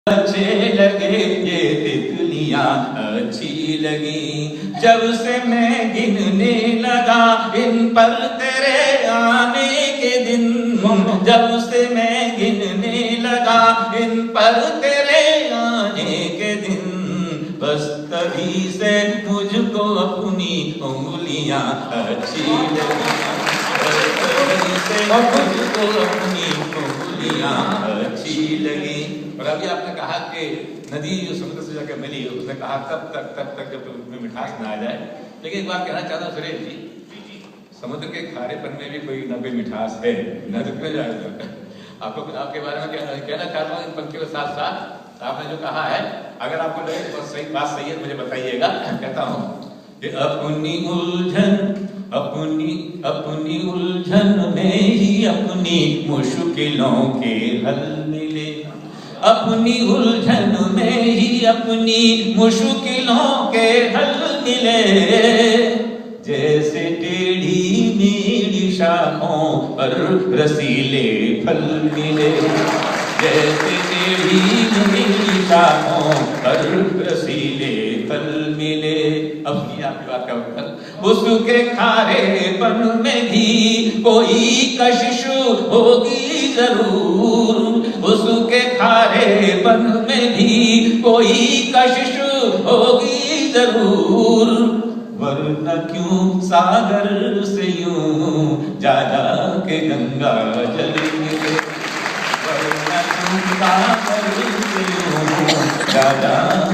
अच्छे लगे ये तितलियां अच्छी लगी, जब से मैं गिनने लगा इन पर तेरे आने के दिन, जब से मैं गिनने लगा इन पर तेरे आने के दिन, बस तभी से मुझको अपनी उंगलियां अच्छी लगी, बस तभी से मुझको अपनी उंगलियां अच्छी लगी। और अभी आपने कहा कि नदी जो समुद्र से जाकर मिली, उसने कहा तब तक जब उसमें मिठास ना आ जाए। लेकिन एक बात कहना चाहता हूँ सुरेश जी, समुद्र के खारेपन में भी कोई ना कोई मिठास है, न रुकने जाएगा। आपको आपके बारे में कहना चाहता हूँ इन पंक्तियों के साथ साथ आपने जो कहा है, अगर आपको लगे तो सही बात सही है मुझे बताइएगा। कहता हूँ कि अपनी उलझन में ही अपनी मुश्किलों के हल मिले, अपनी उलझन में ही अपनी मुश्किलों के हल मिले, जैसे टेढ़ी मेढ़ी शाखों पर रसीले फल मिले, जैसे टेढ़ी मेढ़ी शाखों पर रसीले फल मिले। अब सुनिए आपकी बात का उत्तर, उसके खारेपन में भी कोई कशिश होगी जरूर, उसके खारेपन में भी कोई कशिश होगी जरूर, वरना क्यों सागर से यूं जा के गंगा जल मिले, वरना क्यों सागर से यूं जा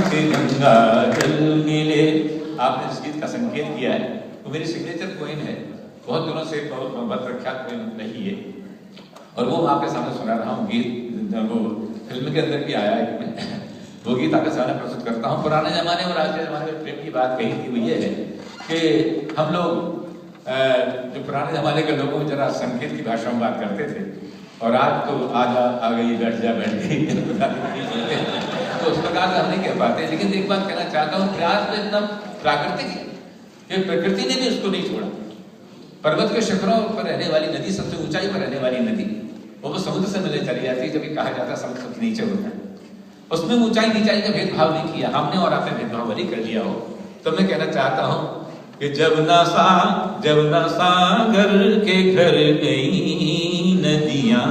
के गंगा जल मिले। आपने इस गीत का संकेत किया है, वो मेरी सिग्नेचर कोइन है, बहुत दिनों से बहुत प्रख्यात कोइन नहीं है, और वो आपके सामने सुना रहा हूँ गीत। वो फिल्म के अंदर भी आया है, वो गीत आपके सामने प्रस्तुत करता हूँ। पुराने जमाने और आज के जमाने में प्रेम की बात कही थी, वो ये है कि हम लोग जो पुराने जमाने के लोगों में जरा संकेत की भाषा में बात करते थे, और आज तो आ गई बैठ गई तो उस प्रकार से हम नहीं कह पाते। लेकिन एक बात कहना चाहता हूँ, प्यार तो इतना प्राकृतिक है कि प्रकृति ने भी उसको नहीं छोड़ा। पर्वत के शिखरों पर रहने वाली नदी, सबसे ऊंचाई पर रहने वाली नदी, वो समुद्र से मिले चली जाती है। जब कहा जाता है समुद्र सबसे नीचे होता है, उसमें ऊंचाई नीचाई का भेदभाव नहीं किया हमने, और आपने भेदभाव भले कर लिया हो। तो मैं कहना चाहता हूँ कि जब न सागर के घर गई नदियां,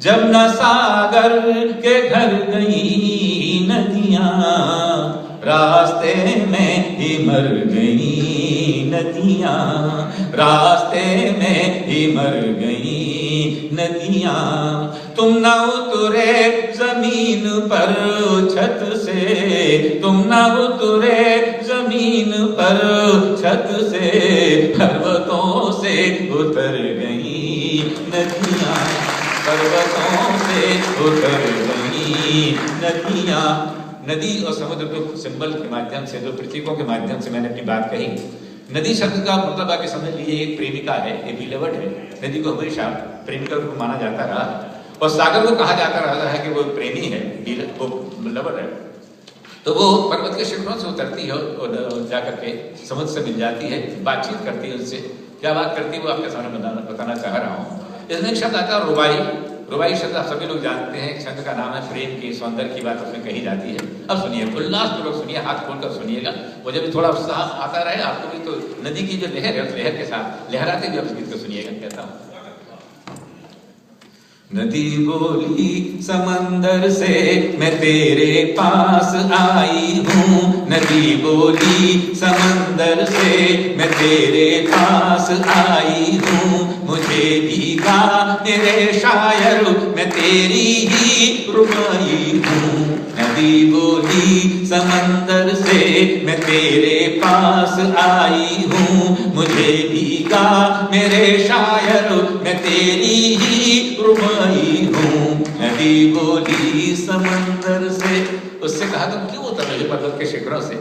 जब न सागर के घर गई नदियां, रास्ते में ही मर गई नदियां, रास्ते में ही मर गई नदियां। तुम न उतरे जमीन पर छत से, तुम न उतरे जमीन पर छत से, पर्वतों से उतर गई नदियां, पर्वतों से उतर गई नदियां। नदी और समुद्र के सिंबल के माध्यम से, जो प्रतीकों के माध्यम से मैंने अपनी बात कही। नदी शब्द का मतलब आपके समझ लीजिए एक प्रेमिका है, एक बिलवड है। नदी को हमेशा प्रेमिका को माना जाता रहा, और सागर को कहा जाता रहा है कि वो प्रेमी है, वो बिलवड है। तो वो पर्वत के शिखरों से उतरती है और जाकर के समुद्र से मिल जाती है, बातचीत करती है उससे। क्या बात करती है वो आपके सामने बताना चाह रहा हूँ। इसमें एक शब्द आता है रुबाई। रुबाई शब्द आप सभी लोग जानते हैं, एक शब्द का नाम है प्रेम की, सौंदर्य की बात उसमें कही जाती है। अब सुनिए, उल्लासपूर्वक सुनिए, हाथ खोलकर सुनिएगा, मुझे भी थोड़ा उत्साह आता रहे, आपको भी। तो नदी की जो लहर है, उस लहर के साथ लहराते हुए आप गीत को सुनिएगा। कहता हूँ, नदी बोली समंदर से मैं तेरे पास आई हूँ, नदी बोली समंदर से मैं तेरे पास आई हूँ, मुझे भीगा मेरे शायर मैं तेरी ही रुबाई हूँ। नदी बोली समंदर से मैं तेरे पास आई हूँ, मुझे भीगा मेरे शायर मैं तेरी ही रुबाई हूँ। नदी बोली समंदर से, उससे कहा तुम क्यों उतर रहे पर्वत के शिखरों से।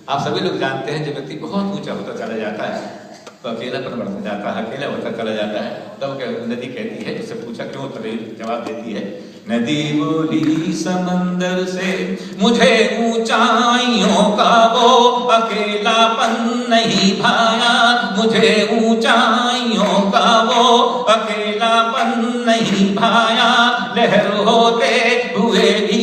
आप सभी लोग जानते हैं जब व्यक्ति बहुत ऊंचा होता चला जाता है तो अकेलापन बढ़ता जाता है, अकेला होता चला जाता है। तब नदी कहती है, उससे पूछा क्यों उतर रही, जवाब देती है, नदी बोली समंदर से मुझे ऊंचाइयों का वो अकेलापन नहीं भाया, मुझे ऊंचाइयों का वो अकेलापन नहीं भाया, लहर होते हुए भी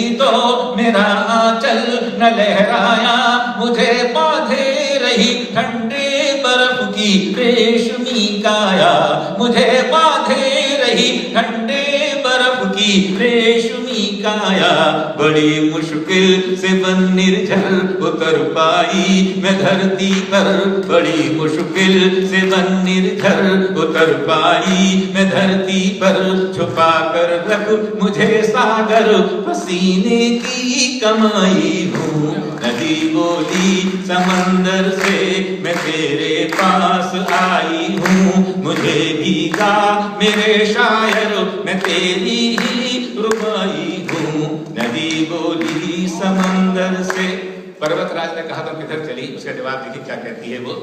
न लहराया, मुझे बांधे रही ठंडे बर्फ की रेशमी काया, मुझे बांधे रही ठंडे बर्फ की रेशमी काया। बड़ी मुश्किल से बन निर्झर उतर पाई मैं धरती पर, बड़ी मुश्किल से बन निर्झर उतर पाई मैं धरती पर। छुपा कर रख मुझे सागर, पसीने की कमाई हूँ। नदी बोली समंदर से मैं तेरे पास आई हूँ, मुझे भीगा मेरे शायर मैं तेरी ही रुबाई हूँ। नदी बोली समंदर से। पर्वतराज ने कहा तो किधर चली, उसका जवाब देखिए क्या कहती है वो।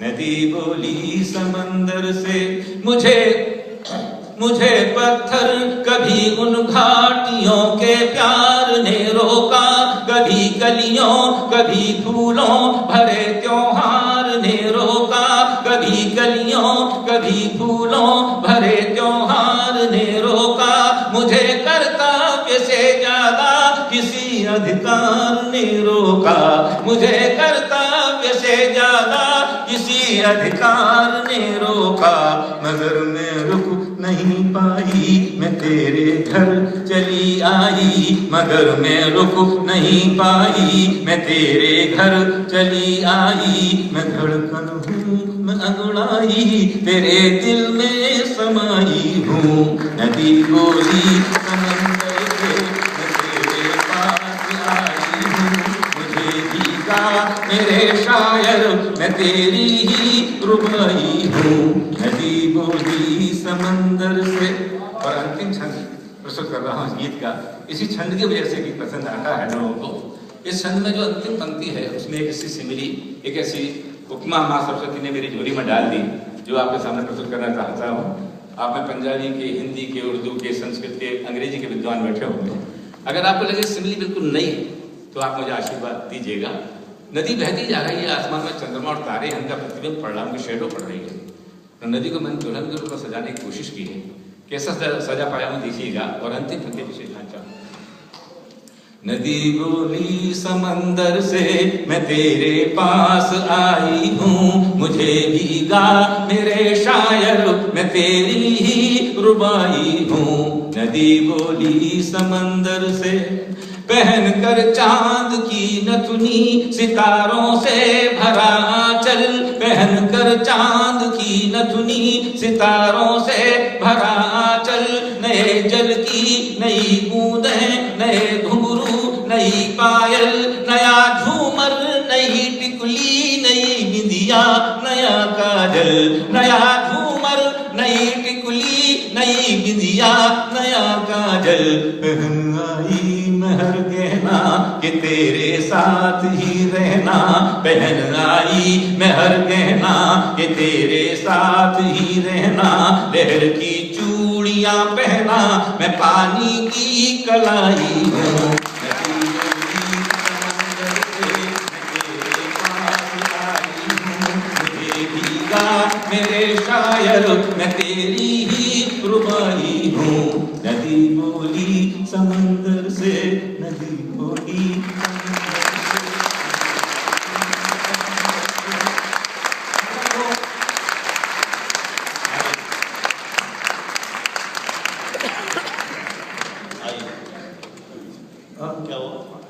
नदी बोली समंदर से, मुझे पत्थर कभी उन घाटियों के प्यार ने रोका, कभी कलियों कभी फूलों भरे त्योहार ने रोका, कभी कलियों कभी फूलों भरे त्योहार ने रोका। मुझे कर्तव्य से ज्यादा किसी अधिकार ने रोका, मुझे कर्तव्य से ज्यादा किसी अधिकार ने रोका। मगर मैं रुक नहीं पाई मैं तेरे घर चली आई, मगर मैं रुक नहीं पाई मैं तेरे घर चली आई। मैं धड़कन हूँ मैं अंगड़ाई तेरे दिल में समाई हूँ। नदी बोली समंदर से मैं तेरे पास आई हूँ, मुझे भीगा मेरे शायर मैं तेरी ही रुबाई हूँ। नदी बोली समंदर से। और अंतिम छंद प्रस्तुत कर रहा हूँ गीत का, इसी छंद की वजह से भी पसंद आता है लोगों को। इस छंद में जो अंतिम पंक्ति है उसमें एक ऐसी सिमिली, एक ऐसी उपमा माँ सरस्वती ने मेरी झोली में डाल दी जो आपके सामने प्रस्तुत करना चाहता हूँ। आप में पंजाबी के, हिंदी के, उर्दू के, संस्कृत के, अंग्रेजी के विद्वान बैठे होंगे। अगर आपको लगे सिमिली बिल्कुल नई तो आप मुझे आशीर्वाद दीजिएगा। नदी बहती जा रही है, आसमान में चंद्रमा और तारे इनका प्रतिबिंब पड़ रहा है, उनकी शेडो पड़ रही है। तो नदी को मैंने दुल्हन के रूप में सजाने की कोशिश की है, कैसा सजा पाया हूँ देखिएगा। और अंतिम पंक्ति विशेष ढांचा। नदी बोली समंदर से मैं तेरे पास आई हूँ, मुझे भीगा मेरे शायर मैं तेरी ही रुबाई हूँ। नदी बोली समंदर से, पहन कर चांद की नथुनी सितारों से भरा आंचल, पहन कर चांद की नथुनी सितारों से भरा आंचल। नए जल की नई बूंदें, नए घुंघरू नई पायल, नया झूमर नई टिकुली नई बिंदिया नया काजल, नया झूमर नई टिकुली नई बिंदिया नया काजल। पहन आई महर गहना कि तेरे साथ ही रहना, पहन आई महर गहना कि तेरे साथ ही रहना। लहर की चूड़ियां पहना मैं पानी की कलाई हूँ। मेरे शायर मैं तेरी ही रुबाई हूँ। नदी बोली समंदर से, नदी बोली क्या हुआ?